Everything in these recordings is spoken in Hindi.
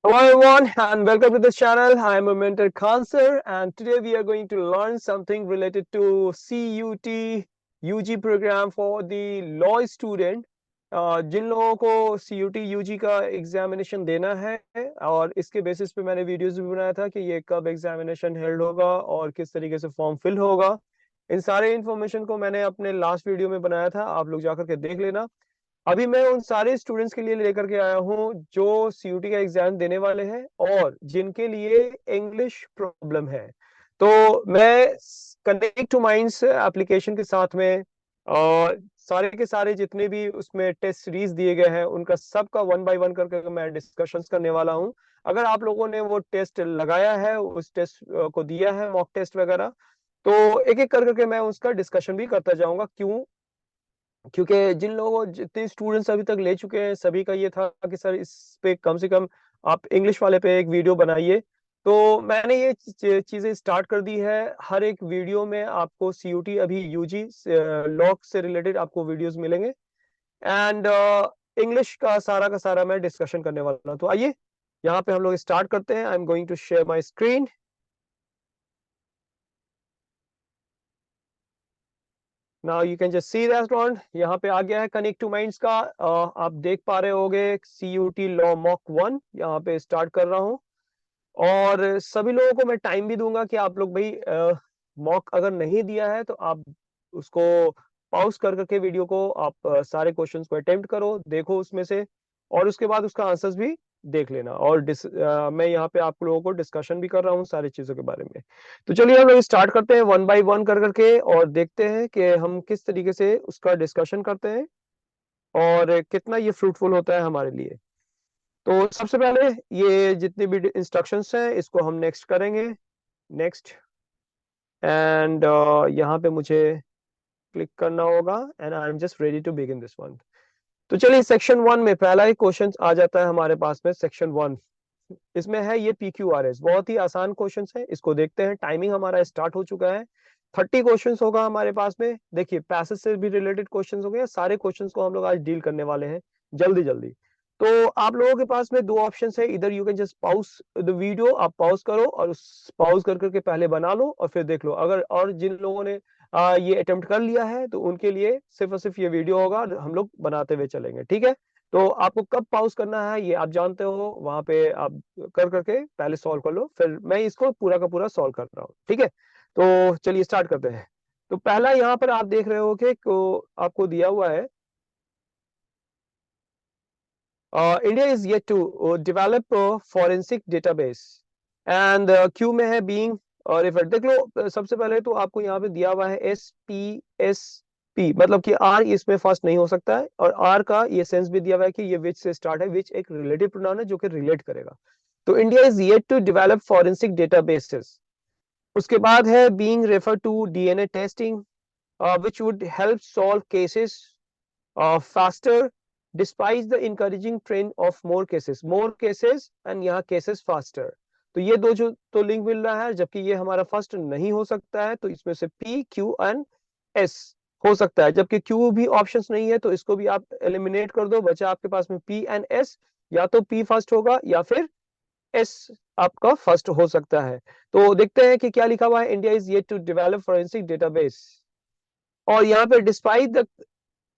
Hello everyone and welcome to this channel. I am Mentor Khan sir and today we are going to learn something related to CUT UG program for the law student. जिन लोगों को CUT UG का एग्जामिनेशन देना है और इसके बेसिस पे मैंने वीडियोस भी बनाया था कि ये कब एग्जामिनेशन हेल्ड होगा और किस तरीके से फॉर्म फिल होगा। इन सारे इन्फॉर्मेशन को मैंने अपने लास्ट वीडियो में बनाया था, आप लोग जाकर के देख लेना। अभी मैं उन सारे स्टूडेंट्स के लिए लेकर के आया हूँ जो CUT का एग्जाम देने वाले हैं और जिनके लिए इंग्लिश प्रॉब्लम है। तो मैं कनेक्ट टू माइंड्स एप्लीकेशन के साथ में और सारे के सारे जितने भी उसमें टेस्ट सीरीज दिए गए हैं उनका सबका वन बाय वन करके मैं डिस्कशंस करने वाला हूँ। अगर आप लोगों ने वो टेस्ट लगाया है, उस टेस्ट को दिया है, मॉक टेस्ट वगैरह, तो एक एक कर करके मैं उसका डिस्कशन भी करता जाऊंगा। क्यों? क्योंकि जिन लोगों जितने स्टूडेंट्स अभी तक ले चुके हैं सभी का ये था कि सर इस पे कम से कम आप इंग्लिश वाले पे एक वीडियो बनाइए। तो मैंने ये चीजें स्टार्ट कर दी है। हर एक वीडियो में आपको CUT अभी UG लॉ से रिलेटेड आपको वीडियोस मिलेंगे एंड इंग्लिश का सारा मैं डिस्कशन करने वाला हूँ। तो आइए यहाँ पे हम लोग स्टार्ट करते हैं। I am going to share my screen. Now you can just see that one. यहाँ पे आ गया है कनेक्ट टू माइंड्स का। आप देख पा रहे होगे CUT लॉ मॉक 1 यहाँ पे स्टार्ट कर रहा हूँ और सभी लोगों को मैं टाइम भी दूंगा कि आप लोग भाई मॉक अगर नहीं दिया है तो आप उसको पॉज कर करके वीडियो को आप सारे क्वेश्चंस को अटेम्प्ट करो, देखो उसमें से और उसके बाद उसका आंसर्स भी देख लेना। और मैं यहाँ पे आप लोगों को डिस्कशन भी कर रहा हूँ सारी चीजों के बारे में। तो चलिए हम लोग स्टार्ट करते हैं वन बाय वन कर करके और देखते हैं कि हम किस तरीके से उसका डिस्कशन करते हैं और कितना ये फ्रूटफुल होता है हमारे लिए। तो सबसे पहले ये जितनी भी इंस्ट्रक्शंस हैं इसको हम नेक्स्ट करेंगे। नेक्स्ट एंड यहाँ पे मुझे क्लिक करना होगा and I am just ready to begin this one. तो चलिए सेक्शन 1 में पहला ही क्वेश्चन आ जाता है हमारे पास में। सेक्शन 1 इसमें है ये PQRS, बहुत ही आसान क्वेश्चन है। इसको देखते हैं। टाइमिंग हमारा स्टार्ट हो चुका है। 30 क्वेश्चन होगा हमारे पास में। देखिए पैसेज से भी रिलेटेड क्वेश्चन हो गए। सारे क्वेश्चन को हम लोग आज डील करने वाले हैं जल्दी जल्दी। तो आप लोगों के पास में दो ऑप्शन है। इधर you can just pause the video, आप पॉज करो और उस पॉज कर करके पहले बना लो और फिर देख लो। अगर और जिन लोगों ने ये अटेम्प्ट कर लिया है तो उनके लिए सिर्फ और सिर्फ ये वीडियो होगा, हम लोग बनाते हुए चलेंगे, ठीक है। तो आपको कब पॉज करना है ये आप जानते हो, वहां पे आप कर करके पहले सॉल्व कर लो, फिर मैं इसको पूरा का पूरा सॉल्व कर रहा हूँ, ठीक है। तो चलिए स्टार्ट करते हैं। तो पहला यहाँ पर आप देख रहे हो कि आपको दिया हुआ है India is yet to develop forensic database and Q में है बीइंग रेफर्ड। देख लो सबसे पहले तो आपको यहाँ पे दिया हुआ है SPSP, मतलब कि R इसमें फर्स्ट नहीं हो सकता है और R का ये सेंस भी दिया हुआ है कि ये विच से स्टार्ट है। विच एक रिलेटिव प्रोनाउन है जो कि रिलेट करेगा। तो India is yet to develop forensic databases. उसके बाद है being refer to DNA testing which would help solve cases faster despite the encouraging trend of more cases and यहाँ cases faster। तो ये दो जो तो लिंक मिल रहा है, जबकि ये हमारा फर्स्ट नहीं हो सकता है तो इसमें से P Q and S हो सकता है, जबकि Q भी ऑप्शंस नहीं है तो इसको भी आप एलिमिनेट कर दो। बचा आपके पास में P and S, या तो P फर्स्ट होगा या फिर S आपका फर्स्ट हो सकता है। तो देखते हैं कि क्या लिखा हुआ है। India is yet to develop forensic database और यहाँ पे despite the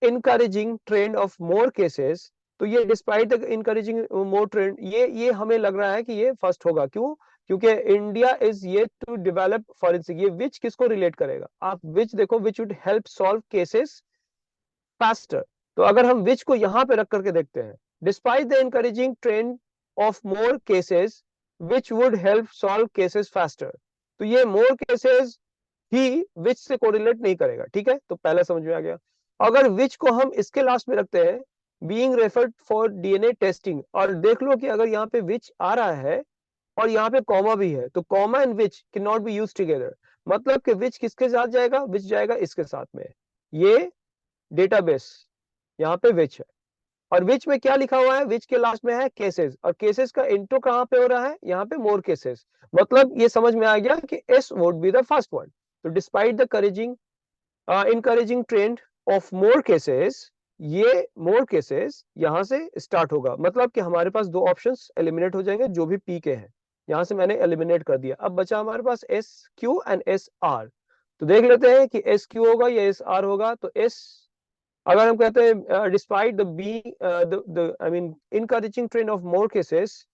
encouraging trend of more cases. तो ये despite the encouraging more trend, ये हमें लग रहा है कि ये फर्स्ट होगा। क्यों? क्योंकि India is yet to develop forensic, ये विच किसको रिलेट करेगा? आप विच देखो, which would help solve cases faster. तो अगर हम विच को यहां पे रख करके देखते हैं, despite the encouraging trend of more cases which would help solve cases faster. तो ये मोर केसेस ही विच से कोरिलेट नहीं करेगा, ठीक है। तो पहला समझ में आ गया। अगर विच को हम इसके लास्ट में रखते हैं, being referred for DNA testing, और देख लो कि अगर यहाँ पे विच आ रहा है और यहाँ पे कॉमा भी है तो comma and which can not be used together. मतलब कि विच किसके साथ जाएगा? विच जाएगा इसके साथ में। ये डेटाबेस यहाँ पे विच है और विच में क्या लिखा हुआ है? विच के लास्ट में है केसेस, और केसेस का इंट्रो कहाँ पे हो रहा है? यहाँ पे मोर केसेस। मतलब ये समझ में आ गया कि S would be the first one. तो despite the encouraging trend of more cases, ये मोर केसेस यहां से स्टार्ट होगा, मतलब कि हमारे पास दो ऑप्शंस एलिमिनेट हो जाएंगे जो भी पी के हैं, यहां से मैंने एलिमिनेट कर दिया। अब बचा हमारे पास S Q and S R. तो देख लेते हैं कि एस क्यू होगा या एस आर होगा। तो एस, अगर हम कहते हैं despite the be the I mean encouraging trend of more cases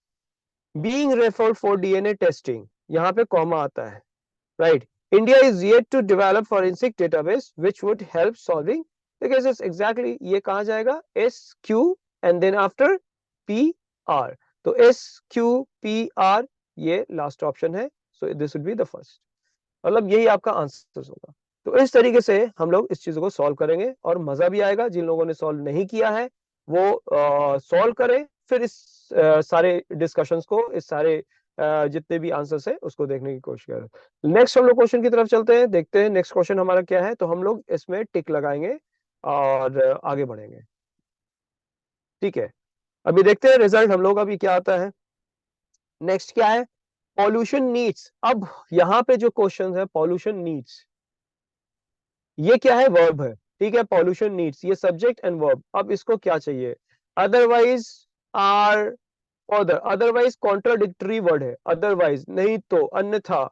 being referred for DNA testing, यहाँ पे कॉमा आता है, right. India is yet to develop forensic database which would help solving the cases. Exactly ये कहा जाएगा S Q and then after P R. तो एस क्यू पी आर ये लास्ट ऑप्शन है, so this would be the first, मतलब यही आपका आंसर होगा। तो इस तरीके से हम लोग इस चीज को सॉल्व करेंगे और मजा भी आएगा। जिन लोगों ने सॉल्व नहीं किया है वो सॉल्व करें, फिर इस सारे डिस्कशंस को, इस सारे जितने भी आंसर्स है उसको देखने की कोशिश करें। नेक्स्ट हम लोग क्वेश्चन की तरफ चलते हैं, देखते हैं नेक्स्ट क्वेश्चन हमारा क्या है। तो हम लोग इसमें टिक लगाएंगे और आगे बढ़ेंगे, ठीक है। अभी देखते हैं रिजल्ट हम लोग अभी क्या आता है। नेक्स्ट क्या है, पॉल्यूशन नीड्स। अब यहाँ पे जो क्वेश्चन है पॉल्यूशन नीड्स, ये क्या है, वर्ब है, ठीक है। पॉल्यूशन नीड्स, ये सब्जेक्ट एंड वर्ब। अब इसको क्या चाहिए, otherwise our further, otherwise contradictory word है, अदरवाइज नहीं तो, अन्यथा।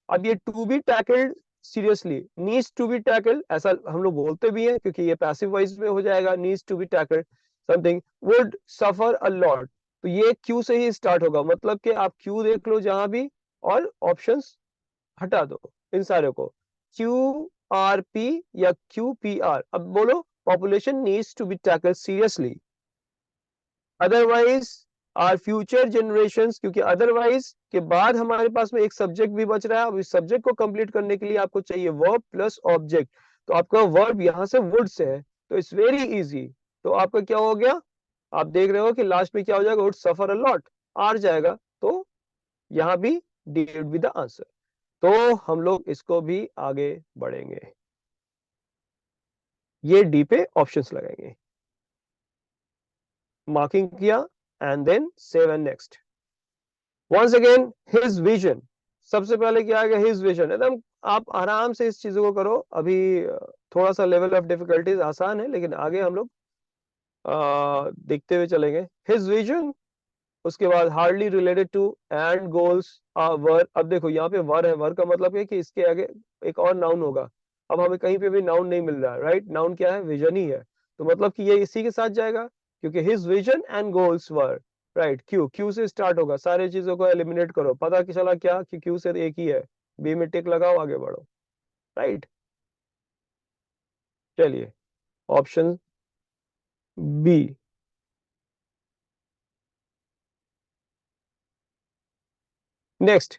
अब ये to be tackled seriously, needs to be tackled, ऐसा हम लोग बोलते भी हैं क्योंकि ये पैसिव वॉइस में हो जाएगा, needs to be tackled something would suffer a lot. तो ये क्यू से ही स्टार्ट होगा, मतलब कि आप क्यू देख लो जहां भी और ऑप्शंस हटा दो इन सारे को, क्यू आर पी या क्यू पी आर। अब बोलो population needs to be tackled seriously, otherwise our future generations, क्योंकि अदरवाइज के बाद हमारे पास में एक सब्जेक्ट भी बच रहा है। अब इस सब्जेक्ट को कंप्लीट करने के लिए आपको चाहिए वर्ब प्लस ऑब्जेक्ट। तो आपका वर्ब यहां से वुड से है, तो इट्स वेरी इजी। तो आपका क्या हो गया, आप देख रहे हो कि लास्ट में क्या हो जाएगा, would suffer a lot, our जाएगा। तो यहाँ भी D would be the answer. तो हम लोग इसको भी आगे बढ़ेंगे, ये डी पे ऑप्शंस लगाएंगे, मार्किंग किया and then save and next. Once again his vision, सबसे पहले क्या आएगा, हिज विजन। एकदम आप आराम से इस चीजों को करो। अभी थोड़ा सा लेवल ऑफ डिफिकल्टीज आसान है, लेकिन आगे हम लोग देखते हुए चलेंगे। हिज विजन, उसके बाद hardly related to end goals were. अब देखो यहाँ पे वर है, वर का मतलब है कि इसके आगे एक और नाउन होगा। अब हमें कहीं पे भी नाउन नहीं मिल रहा है, राइट। नाउन क्या है, विजन ही है, तो मतलब कि ये इसी के साथ जाएगा, क्योंकि his vision and goals were, right. Q, Q से स्टार्ट होगा, सारी चीजों को एलिमिनेट करो, पता कि चला क्या कि क्यू से एक ही है, बी में टिक लगाओ, आगे बढ़ो, राइट। चलिए ऑप्शन बी। नेक्स्ट,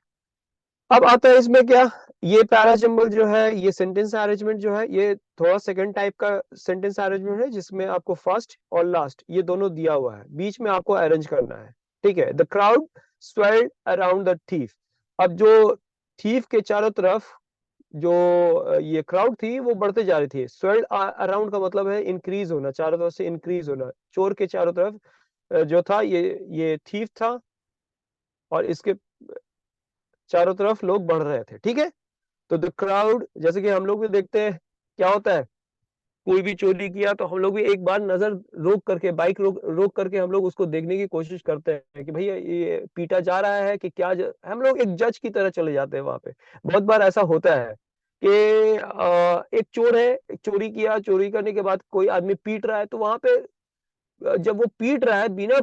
अब आता है इसमें क्या, ये पैराजम्बल जो है, ये सेंटेंस अरेंजमेंट जो है, ये थोड़ा सेकंड टाइप का सेंटेंस अरेंजमेंट है, जिसमें आपको फर्स्ट और लास्ट ये दोनों दिया हुआ है, बीच में आपको अरेंज करना है, ठीक है। The crowd swelled around the thief. अब जो थीफ के चारों तरफ जो ये क्राउड थी वो बढ़ते जा रही थी। स्वेल्ड अराउंड का मतलब है इंक्रीज होना, चारों तरफ से इंक्रीज होना। चोर के चारों तरफ जो था ये थीफ था, और इसके चारों तरफ लोग बढ़ रहे थे, ठीक है। तो द क्राउड, जैसे कि हम लोग भी देखते हैं क्या होता है, कोई भी चोरी किया तो हम लोग भी एक बार नजर रोक करके, बाइक रोक रोक करके हम लोग उसको देखने की कोशिश करते हैं कि भैया ये पीटा जा रहा है कि क्या हम लोग एक जज की तरह चले जाते हैं वहां पे। बहुत बार ऐसा होता है कि एक चोर है, एक चोरी किया, चोरी करने के बाद कोई आदमी पीट रहा है, तो वहां पे जब वो पीट रहा है बिना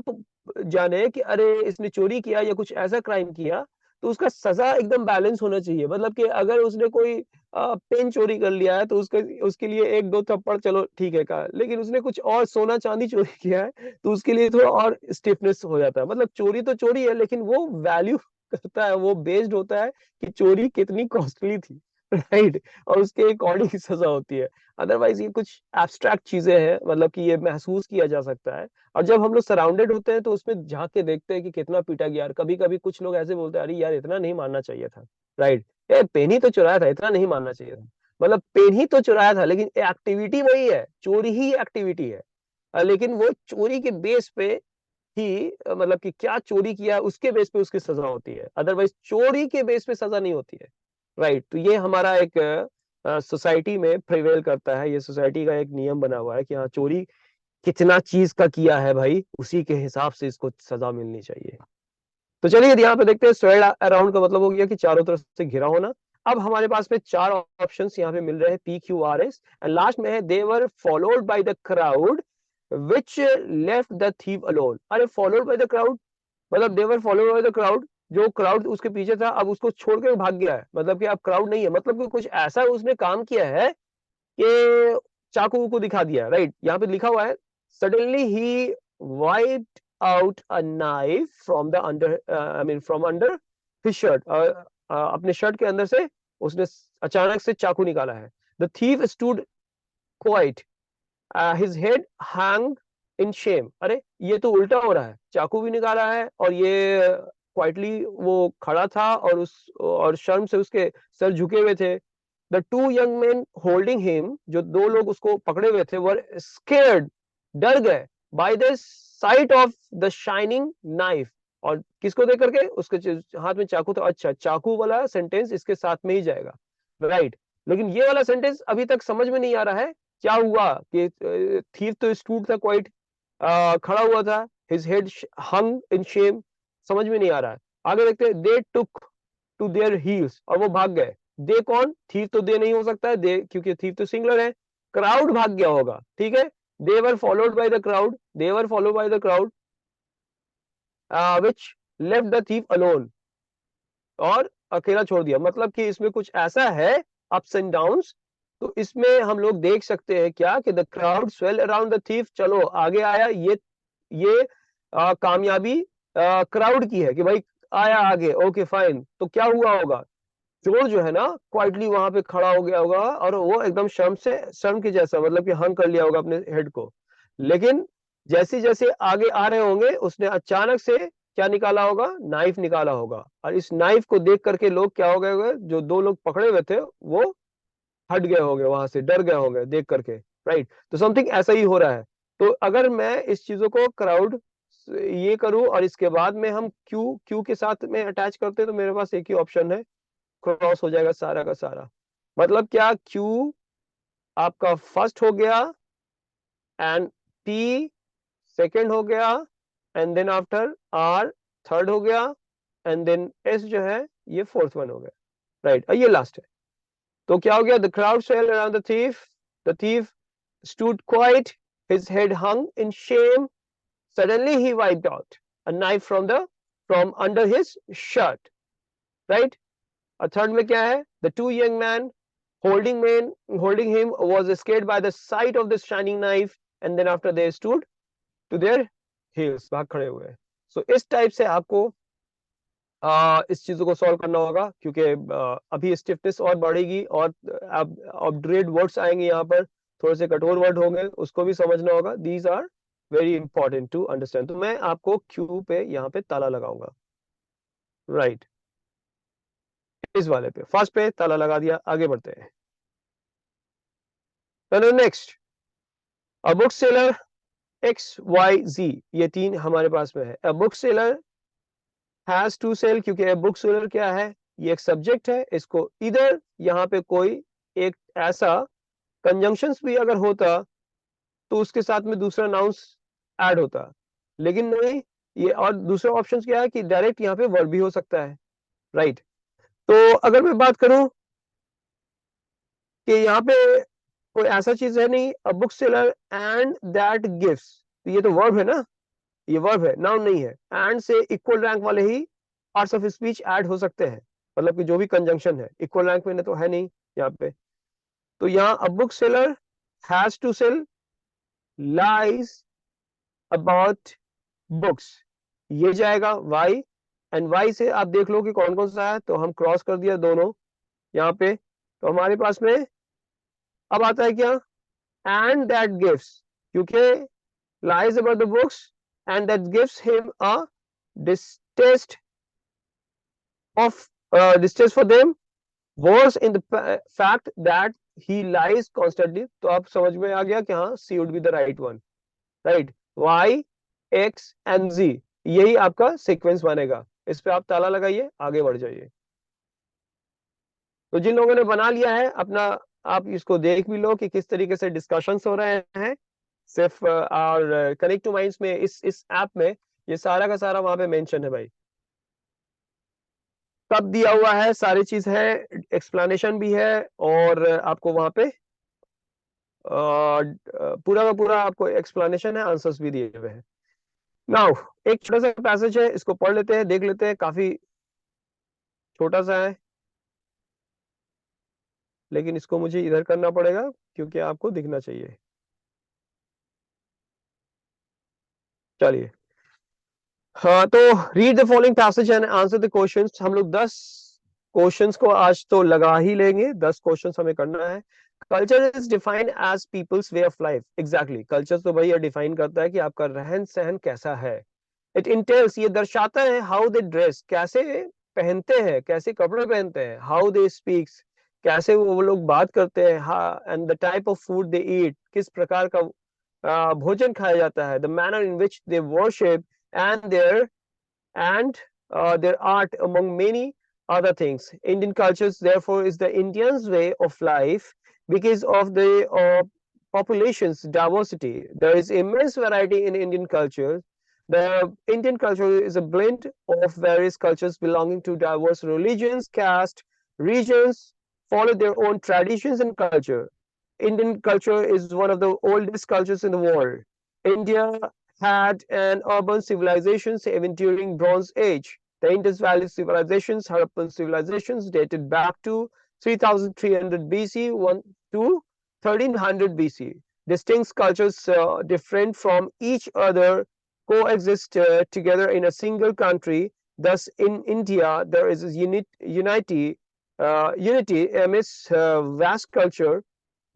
जाने कि अरे इसने चोरी किया या कुछ ऐसा क्राइम किया, तो उसका सजा एकदम बैलेंस होना चाहिए। मतलब कि अगर उसने कोई पेन चोरी कर लिया है तो उसके उसके लिए एक दो थप्पड़ चलो ठीक है का, लेकिन उसने कुछ और सोना चांदी चोरी किया है तो उसके लिए थोड़ा और स्टिफनेस हो जाता है। मतलब चोरी तो चोरी है, लेकिन वो वैल्यू करता है, वो बेस्ड होता है कि चोरी कितनी कॉस्टली थी, राइट। और उसके अकॉर्डिंग सजा होती है। अदरवाइज ये कुछ एब्स्ट्रैक्ट चीजें हैं, मतलब कि ये महसूस किया जा सकता है। और जब हम लोग सराउंडेड होते हैं तो उसमें झांक के देखते हैं कि कितना पीटा गया। कभी कभी कुछ लोग ऐसे बोलते हैं, अरे यार इतना नहीं मारना चाहिए था, राइट। ए पेन ही तो चुराया था, इतना नहीं मारना चाहिए था। मतलब पेन ही तो चुराया था, लेकिन एक्टिविटी वही है, चोरी ही एक्टिविटी है। लेकिन वो चोरी के बेस पे ही मतलब कि क्या चोरी किया उसके बेस पे उसकी सजा होती है, अदरवाइज चोरी के बेस पे सजा नहीं होती है, राइट। तो ये हमारा एक सोसाइटी में प्रिवेल करता है, ये सोसाइटी का एक नियम बना हुआ है कि हाँ चोरी कितना चीज का किया है भाई, उसी के हिसाब से इसको सजा मिलनी चाहिए। तो चलिए यहाँ पे देखते हैं, स्वेल्ड अराउंड का मतलब हो गया कि चारों तरफ से घिरा होना। अब हमारे पास में चार ऑप्शंस यहाँ पे मिल रहे हैं, P Q R S, and last में है they were followed by the crowd which left the thief alone. अरे फॉलोड बाय द क्राउड मतलब they were followed by the crowd, जो क्राउड उसके पीछे था अब उसको छोड़ के भाग गया है, मतलब कि अब क्राउड नहीं है, मतलब कि कुछ ऐसा उसने काम किया है कि चाकू को दिखा दिया, राइट। यहाँ पे लिखा हुआ है suddenly he wiped out a knife from the under, I mean from under his shirt, अपने शर्ट के अंदर से उसने अचानक से चाकू निकाला है। The thief stood quite, his head hang in Shem. अरे ये तो उल्टा हो रहा है, चाकू भी निकाला है और ये क्वाइटली वो खड़ा था और शर्म से उसके सर झुके हुए थे। The two young man holding him, जो दो लोग उसको पकड़े हुए थे, वर स्केर्ड, डर गए, by the site of the shining knife, और किसको देख करके, उसके हाथ में चाकू था। अच्छा, चाकू वाला सेंटेंस इसके साथ में ही जाएगा, राइट। लेकिन ये वाला सेंटेंस अभी तक समझ में नहीं आ रहा है, क्या हुआ कि थीफ तो स्टूड था क्वाइट, खड़ा हुआ था, हिज हेड हंग इन शेम, समझ में नहीं आ रहा है। आगे देखते हैं, दे टुक टू देयर हील्स, और वो भाग गए। दे कौन, थीफ तो दे नहीं हो सकता है, दे क्योंकि थीफ तो सिंगुलर है, क्राउड भाग गया होगा, ठीक है। They were followed by the crowd, they were followed by the crowd which left the thief alone, और अकेला छोड़ दिया, मतलब कि इसमें कुछ ऐसा है, अप्स एंड डाउन्स। तो इसमें हम लोग देख सकते हैं क्या कि the crowd swell around the thief, चलो आगे आया, ये कामयाबी क्राउड की है कि भाई आया आगे, ओके फाइन। तो क्या हुआ होगा, चोर जो है ना क्वाइटली वहां पे खड़ा हो गया होगा और वो एकदम शर्म के जैसा, मतलब कि हंग कर लिया होगा अपने हेड को। लेकिन जैसे जैसे आगे आ रहे होंगे उसने अचानक से क्या निकाला होगा, नाइफ निकाला होगा, और इस नाइफ को देख करके लोग क्या हो गए होंगे, जो दो लोग पकड़े हुए थे वो हट गए होंगे, वहां से डर गए होंगे देख करके, राइट। तो समथिंग ऐसा ही हो रहा है। तो अगर मैं इस चीजों को क्राउड ये करूं और इसके बाद में हम क्यू क्यू के साथ में अटैच करते हैं, तो मेरे पास एक ही ऑप्शन है, क्रॉस हो जाएगा सारा का सारा। मतलब क्या, क्यू आपका फर्स्ट हो गया, एंड टी सेकंड हो गया, and then after R third हो गया, एंड देन एस जो है ये फोर्थ वन हो गया, राइट। ये लास्ट है। तो क्या हो गया, the crowd swelled around the thief stood quiet, his head hung in shame, suddenly he wiped out a knife from under his shirt, right। और थर्ड में क्या है, the two young man holding him was scared by the sight of this shining knife, and then after they stood to their heels, भाग खड़े हुए। सो इस टाइप से आपको इस चीजों को सॉल्व करना होगा, क्योंकि अभी स्टिफनेस और बढ़ेगी और अब अपग्रेड वर्ड्स आएंगे यहाँ पर, थोड़े से कठोर वर्ड होंगे, उसको भी समझना होगा। These are very important to understand. तो मैं आपको क्यू पे यहाँ पे ताला लगाऊंगा, राइट। इस वाले पे फर्स्ट पे ताला लगा दिया, आगे बढ़ते हैं। Next, a book seller X Y Z, ये तीन हमारे पास में है। A book seller has to sell, क्योंकि बुक सेलर क्या है, ये एक सब्जेक्ट है, इसको इधर यहाँ पे कोई एक ऐसा कंजंक्शंस भी अगर होता तो उसके साथ में दूसरा नाउंस ऐड होता, लेकिन नहीं। ये और दूसरा ऑप्शन क्या है कि डायरेक्ट यहाँ पे वर्ब भी हो सकता है, राइट। तो अगर मैं बात करूं कि यहाँ पे कोई ऐसा चीज है नहीं, अ book seller and that gives, तो ये तो वर्ब है ना, ये वर्ब है, नाउन नहीं है। एंड से इक्वल रैंक वाले ही पार्ट्स ऑफ स्पीच ऐड हो सकते हैं, मतलब कि जो भी कंजंक्शन है इक्वल रैंक में तो है नहीं यहाँ पे। तो यहाँ a book seller has to sell lies about books, ये जाएगा वाई, एंड वाई से आप देख लो कि कौन कौन सा है, तो हम क्रॉस कर दिया दोनों यहाँ पे। तो हमारे पास में अब आता है क्या, एंड दैट गिव्स, क्योंकि lies about the books and that gives him a distaste distaste for them was in the fact that he lies constantly। तो आप समझ में आ गया कि हाँ, C would be the right one, right। Y, X and Z, यही आपका सीक्वेंस बनेगा। इस पे आप ताला लगाइए, आगे बढ़ जाइए। तो जिन लोगों ने बना लिया है अपना, आप इसको देख भी लो कि किस तरीके से डिस्कशंस हो रहे हैं। सिर्फ और कनेक्ट टू माइंड्स में इस ऐप में ये सारा का सारा वहां पे मेंशन है भाई। सब दिया हुआ है, सारी चीज है, एक्सप्लेनेशन भी है, और आपको वहां पे पूरा का पूरा आपको एक्सप्लेनेशन है, आंसर्स भी दिए हुए हैं। नाउ एक छोटा सा पैसेज है, इसको पढ़ लेते हैं, देख लेते हैं, काफी छोटा सा है, लेकिन इसको मुझे इधर करना पड़ेगा क्योंकि आपको दिखना चाहिए। चलिए, हाँ तो read the following passage and answer the questions. हम लोग 10 क्वेश्चंस को आज तो लगा ही लेंगे, 10 क्वेश्चंस हमें करना है। Culture is defined as people's way of life. Exactly, culture तो भैया डिफाइन करता है कि आपका रहन सहन कैसा है। इट इंटेल्स, ये दर्शाता है, हाउ दे ड्रेस, कैसे पहनते हैं, कैसे कपड़े पहनते हैं, हाउ दे स्पीक्स, कैसे वो लोग बात करते हैं, and the type of food they eat, किस प्रकार का भोजन खाया जाता है, the manner in which they worship, and their art, among many other things. Indian cultures, therefore, is the Indians' way of life because of the population's diversity. There is immense variety in Indian culture. The Indian culture is a blend of various cultures belonging to diverse religions, caste, regions, follow their own traditions and culture. Indian culture is one of the oldest cultures in the world. India had an urban civilization even during Bronze Age. The Indus Valley civilizations, Harappan civilizations dated back to 3300 BC to 1300 BC. Distinct cultures different from each other coexist together in a single country. Thus, in India, there is a unity amidst vast culture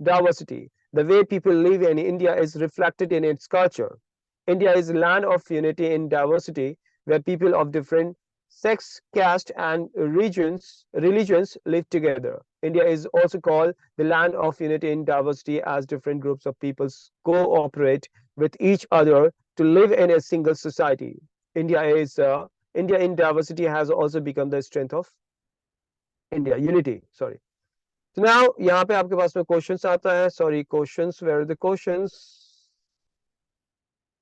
diversity. The way people live in India is reflected in its culture. India is a land of unity in diversity, where people of different sex, caste, and religions live together. India is also called the land of unity in diversity, as different groups of peoples cooperate with each other to live in a single society. India in diversity has also become the strength of India. Unity, sorry. So now यहाँ पे आपके पास में क्वेश्चंस आता है, sorry questions, where are the questions?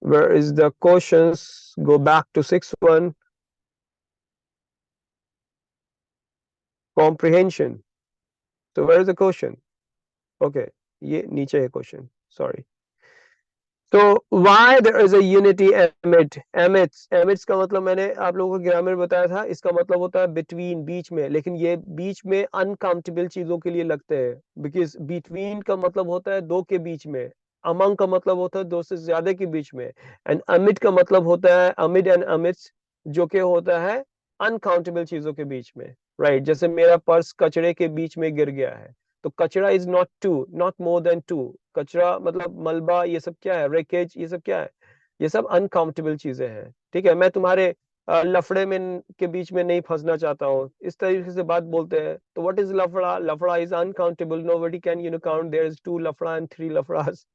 Where is the questions? Go back to 6-1. Comprehension. So where is the question? Okay, ये नीचे है question. Sorry. So why there is a unity amidst का मतलब मैंने आप लोगों को ग्रामर बताया था, इसका मतलब होता है between, बीच में, लेकिन ये बीच में अनकाउंटेबल चीजों के लिए लगते हैं, because between का मतलब होता है दो के बीच में, among का मतलब होता है दो से ज्यादा के बीच में, and amid का मतलब होता है amid and amidst, जो कि होता है अनकाउंटेबल चीजों के बीच में, राइट? जैसे मेरा पर्स कचड़े के बीच में गिर गया है, तो कचरा is not two, not more than two. कचरा मतलब मलबा, ये सब क्या है, रेकेज, ये सब क्या है, ये सब अनकाउंटेबल चीजें हैं, ठीक है? मैं तुम्हारे लफड़े में के बीच में नहीं फंसना चाहता हूँ, इस तरीके से बात बोलते हैं। तो व्हाट इज लफड़ा? लफड़ा is uncountable, nobody can count there is 2 लफड़ा एंड 3 लफड़ास।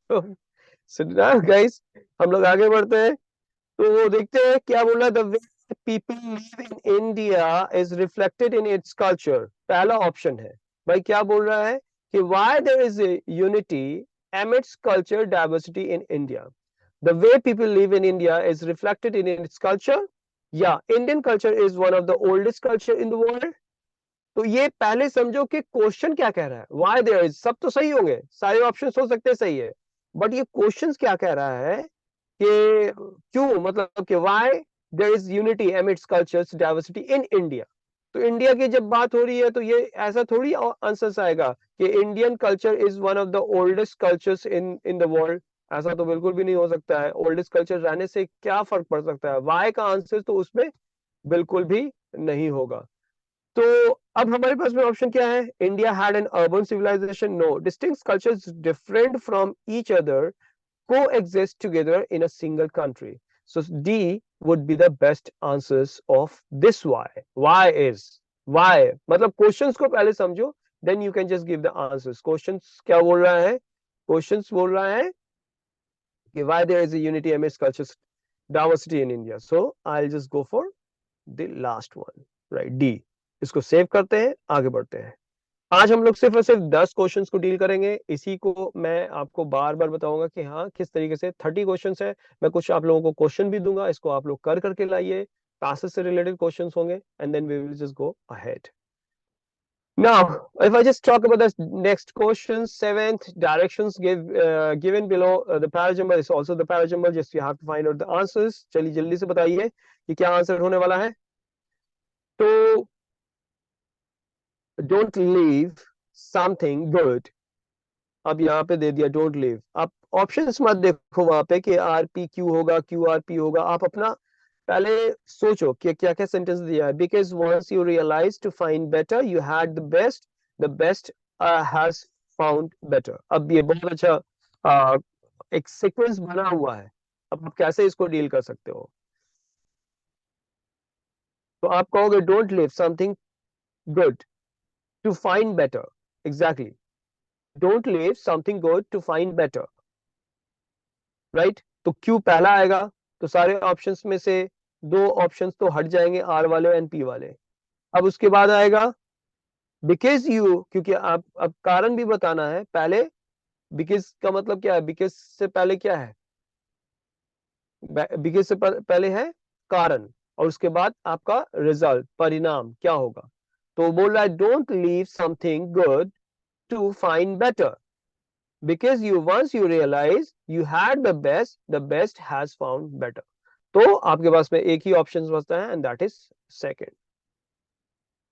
सो नाउ गाइस, हम लोग आगे बढ़ते हैं, तो वो देखते हैं क्या बोला। The way people live in India is reflected in its culture. पहला ऑप्शन है भाई, क्या बोल रहा है कि why there is unity amidst culture diversity in India. The way people live in India is reflected in its culture. Yeah, Indian culture is one of the oldest culture in the world. तो ये पहले समझो कि क्वेश्चन क्या कह रहा है। व्हाई देयर इज, सब तो सही होंगे, सारे ऑप्शन हो सकते हैं सही है, बट ये क्वेश्चन क्या कह रहा है कि क्यों, मतलब कि why there is unity amidst cultures diversity in India. तो इंडिया की जब बात हो रही है तो ये ऐसा थोड़ी आंसर आएगा कि Indian culture is one of the oldest cultures in in the world. ऐसा तो बिल्कुल भी नहीं हो सकता है। ओल्डेस्ट कल्चर रहने से क्या फर्क पड़ सकता है? वाई का आंसर तो उसमें बिल्कुल भी नहीं होगा। तो अब हमारे पास में ऑप्शन क्या है? India had an urban civilization, no, distinct cultures different from each other coexist together in a single country. So D would be the best answers of this why. Why is, why मतलब questions को पहले समझो, then you can just give the answers. Questions क्या बोल रहा है? Questions बोल रहा है कि why there is a unity amidst cultures diversity in India. So I'll just go for the last one, right? D. इसको सेव करते हैं, आगे बढ़ते हैं। आज हम लोग सिर्फ और सिर्फ 10 क्वेश्चंस को डील करेंगे। इसी को मैं आपको बार बार बताऊंगा कि हाँ किस तरीके से 30 क्वेश्चंस है। मैं कुछ आप लोगों को क्वेश्चन भी दूंगा, इसको आप लोग कर करके लाइए। क्लासेस से रिलेटेड क्वेश्चंस होंगे and then we will just go ahead. Now, if I just talk about the next question, seventh, directions given below the parajumble is also the parajumble. Just you have to find out the answers. चलिए जल्दी से बताइए कि क्या आंसर होने वाला है। तो don't leave something good. अब यहाँ पे दे दिया don't leave। आप ऑप्शंस मत देखो वहां पे कि आर पी क्यू होगा, क्यू आर पी होगा। आप अपना पहले सोचो कि क्या क्या सेंटेंस दिया है। Because once you realise to find better you had the best has found better. अब ये बहुत अच्छा एक सीक्वेंस बना हुआ है। अब आप कैसे इसको डील कर सकते हो। तो आप कहोगे don't live something good to find better. Exactly, don't live something good to find better, right. तो क्यू पहला आएगा, तो सारे ऑप्शंस में से दो ऑप्शंस तो हट जाएंगे, आर वाले एंड पी वाले। अब उसके बाद आएगा बिकॉज यू, क्योंकि आप अब कारण भी बताना है पहले। बिकॉज का मतलब क्या है, बिकॉज से पहले क्या है, बिकॉज से पहले है कारण, और उसके बाद आपका रिजल्ट परिणाम क्या होगा। तो बोल रहा है don't leave something good to find better because you once you realize you had the best has found better। तो आपके पास में एक ही ऑप्शन बचता है and that is second.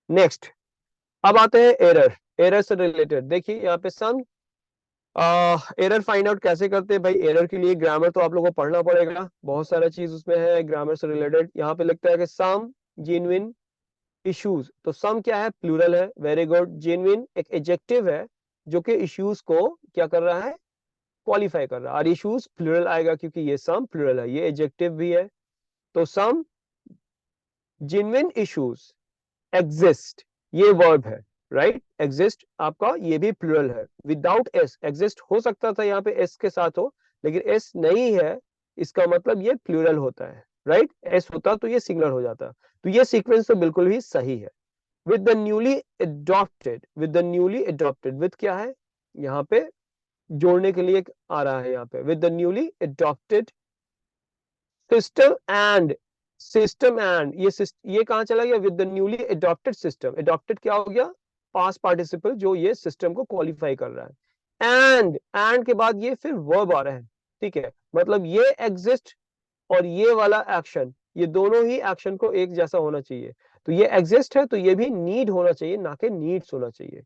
Next, अब आते हैं एरर। एरर से रिलेटेड देखिए यहाँ पे सम एरर फाइंड आउट कैसे करते हैं भाई। एरर के लिए ग्रामर तो आप लोगों को पढ़ना पड़ेगा, बहुत सारा चीज उसमें है ग्रामर से रिलेटेड। यहाँ पे लगता है कि सम जेन्युइन इश्यूज, तो सम क्या है, प्लूरल है। Very good. जेन्युइन एक एडजेक्टिव है जो कि इश्यूज को क्या कर रहा है, क्वालिफाई कर रहा है। और इश्यूज प्लूरल आएगा क्योंकि ये सम प्लूरल है, ये एडजेक्टिव भी है। तो सम जेन्युइन इश्यूज एग्जिस्ट, ये वर्ब है, राइट। एग्जिस्ट आपका ये भी प्लूरल है विदाउट एस। एग्जिस्ट हो सकता था यहाँ पे एस के साथ हो, लेकिन एस नहीं है, इसका मतलब ये प्लूरल होता है, राइट। एस होता तो ये सिंगुलर हो जाता। तो ये सीक्वेंस तो बिल्कुल भी सही है। With the newly adopted, with the newly adopted, with क्या है यहाँ पे, जोड़ने के लिए आ रहा है यहाँ पे। With the newly adopted system and, system and ये कहां चला गया, with the newly adopted system. Adopted क्या हो गया, पास्ट पार्टिसिपल जो ये सिस्टम को क्वालिफाई कर रहा है। एंड के बाद ये फिर वर्ब आ रहा है, ठीक है। मतलब ये एग्जिस्ट और ये वाला एक्शन, ये दोनों ही एक्शन को एक जैसा होना चाहिए। तो ये एग्जिस्ट है तो ये भी नीड होना चाहिए, ना कि नीड्स होना चाहिए।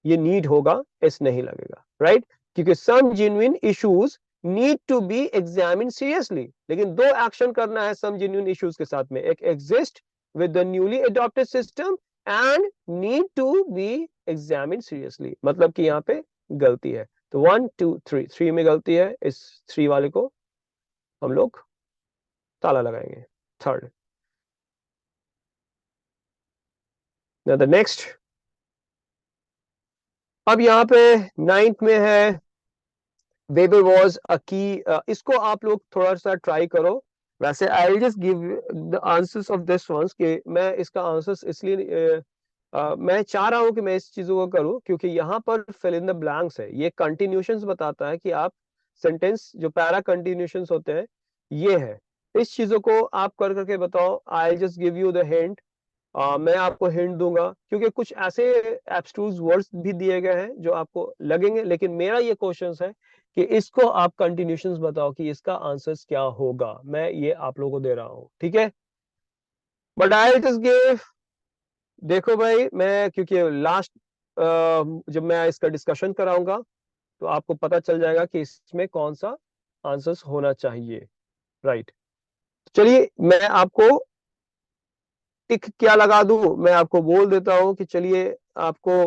ये नीड होगा, एस नहीं लगेगा, राइट। क्योंकि some genuine issues need to be examine seriously. लेकिन दो एक्शन करना है सम जेन्युइन इश्यूज के साथ में, एक exist with the newly adopted system and need to be examine seriously. मतलब कि यहाँ पे गलती है। तो 1 2 3, 3 में गलती है, इस 3 वाले को हम लोग ताला लगाएंगे। Third, the next. अब यहाँ पे 9th में है Weber was a key। इसको आप लोग थोड़ा सा ट्राई करो। वैसे I will just give the answers of this ones कि मैं इसका आंसर्स इसलिए मैं चाह रहा हूं कि मैं इस चीजों को करूं क्योंकि यहाँ पर फिल इन द ब्लैंक्स है। ये कंटिन्यूशंस बताता है कि आप सेंटेंस जो पैरा कंटिन्यूशंस होते हैं ये है। इस चीजों को आप कर करके बताओ। I just give you the hint. मैं आपको हिंट दूंगा क्योंकि कुछ ऐसे एब्स्ट्रूज वर्ड्स भी दिए गए हैं जो आपको लगेंगे, लेकिन मेरा ये क्वेश्चन है कि इसको आप कंटिन्यूशंस बताओ कि इसका आंसर्स क्या होगा। मैं ये आप लोगों को दे रहा हूं, ठीक है। बट आई जस्ट गिव, देखो भाई मैं क्योंकि लास्ट जब मैं इसका डिस्कशन कराऊंगा तो आपको पता चल जाएगा कि इसमें कौन सा आंसर्स होना चाहिए, राइट। चलिए मैं आपको टिक क्या लगा दूं, मैं आपको बोल देता हूं कि चलिए आपको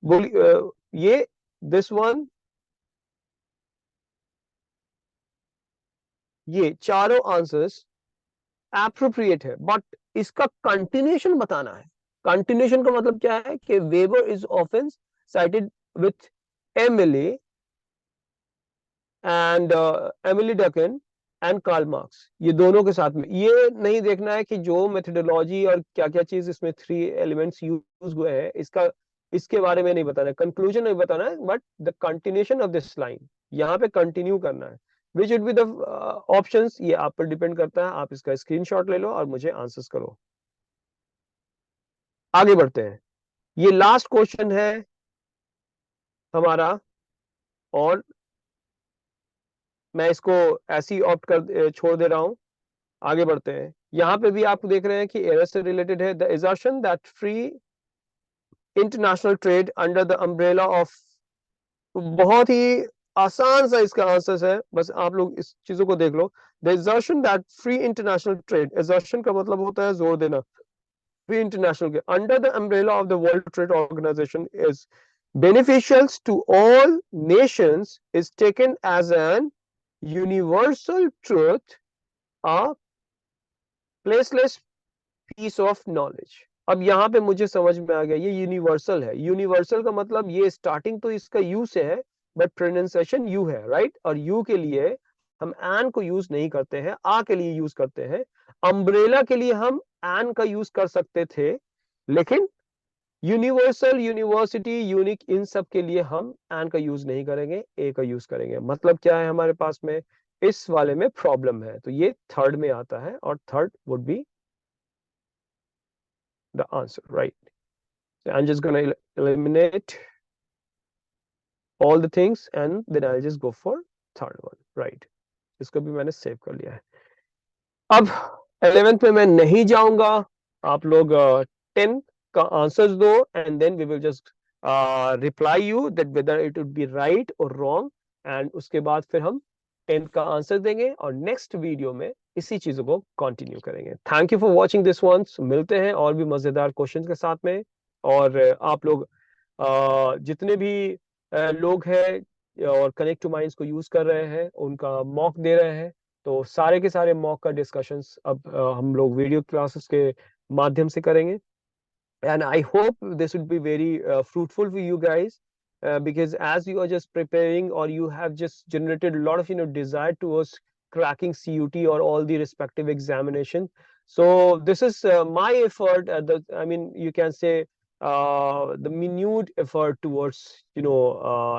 बोलिए ये दिस वन, ये चारों आंसर्स एप्रोप्रिएट है, बट इसका कंटिन्यूशन बताना है। कंटिन्यूशन का मतलब क्या है कि Weber is often cited with Emile and Emile Durkheim and Karl Marx, ये दोनों के साथ में। ये नहीं देखना है कि जो मेथोडोलॉजी और क्या क्या चीज इसमें 3 एलिमेंट्स यूज हुए हैं इसका, इसके बारे में नहीं बताना है, कंक्लूजन नहीं बताना है, but the continuation of this line, यहाँ पे कंटिन्यू करना है। Which would be the options, ये आप पर डिपेंड करता है। आप इसका स्क्रीनशॉट ले लो और मुझे आंसर्स करो। आगे बढ़ते हैं, ये लास्ट क्वेश्चन है हमारा, और मैं इसको ऐसी ऑप्ट कर छोड़ दे रहा हूं। आगे बढ़ते हैं, यहां पे भी आप देख रहे हैं कि एरर से रिलेटेड है। The assertion that free international trade under the umbrella of, बहुत ही आसान सा इसका आंसर है, बस आप लोग इस चीजों को देख लो। The assertion that free international trade, assertion का मतलब होता है जोर देना, फ्री इंटरनेशनल के under the umbrella of the World Trade Organization is beneficial to all nations is taken as an universal truth, a placeless piece of knowledge। अब यहाँ पे मुझे समझ में आ गया, ये यूनिवर्सल है। यूनिवर्सल का मतलब ये स्टार्टिंग तो इसका यू से है, बट प्रोनाउंसिएशन यू है, राइट। और यू के लिए हम एन को यूज नहीं करते हैं, आ के लिए यूज करते हैं। अम्ब्रेला के लिए हम एन का यूज कर सकते थे, लेकिन यूनिवर्सल, यूनिवर्सिटी, यूनिक, इन सब के लिए हम एन का यूज नहीं करेंगे, ए का यूज करेंगे। मतलब क्या है हमारे पास में, इस वाले में प्रॉब्लम है, तो ये थर्ड में आता है, और third would be the answer, right? So I'm just going to eliminate all the things and then I'll just go for third one, right? इसको भी मैंने सेव कर लिया है। अब 11th में मैं नहीं जाऊंगा, आप लोग 10 का आंसर्स दो and then we will just reply you that whether it would be right or wrong, and उसके बाद फिर हम 10 का आंसर देंगे और नेक्स्ट वीडियो में इसी चीजों को कंटिन्यू करेंगे। Thank you for watching this ones, मिलते हैं और भी मजेदार क्वेश्चंस के साथ में। और आप लोग जितने भी लोग हैं और कनेक्ट टू माइंड्स को यूज कर रहे हैं, उनका मॉक दे रहे हैं, तो सारे के सारे मॉक का डिस्कशंस अब हम लोग वीडियो क्लासेस के माध्यम से करेंगे। and I hope this would be very fruitful for you guys, because as you are just preparing or you have just generated a lot of desire towards cracking CUT or all the respective examination. So this is my effort at the, I mean you can say the minute effort towards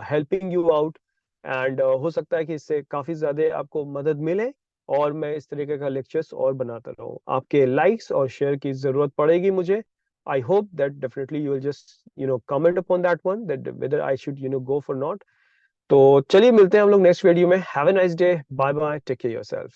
helping you out, and हो सकता है कि इससे काफी ज्यादा आपको मदद मिले और मैं इस तरीके का लेक्चर्स और बनाता रहूं। आपके लाइक्स और शेयर की जरूरत पड़ेगी मुझे। I hope that definitely you will just comment upon that one, that whether I should go for not. तो चलिए मिलते हैं हम लोग नेक्स्ट वीडियो में। Have a nice day, bye bye, take care yourself.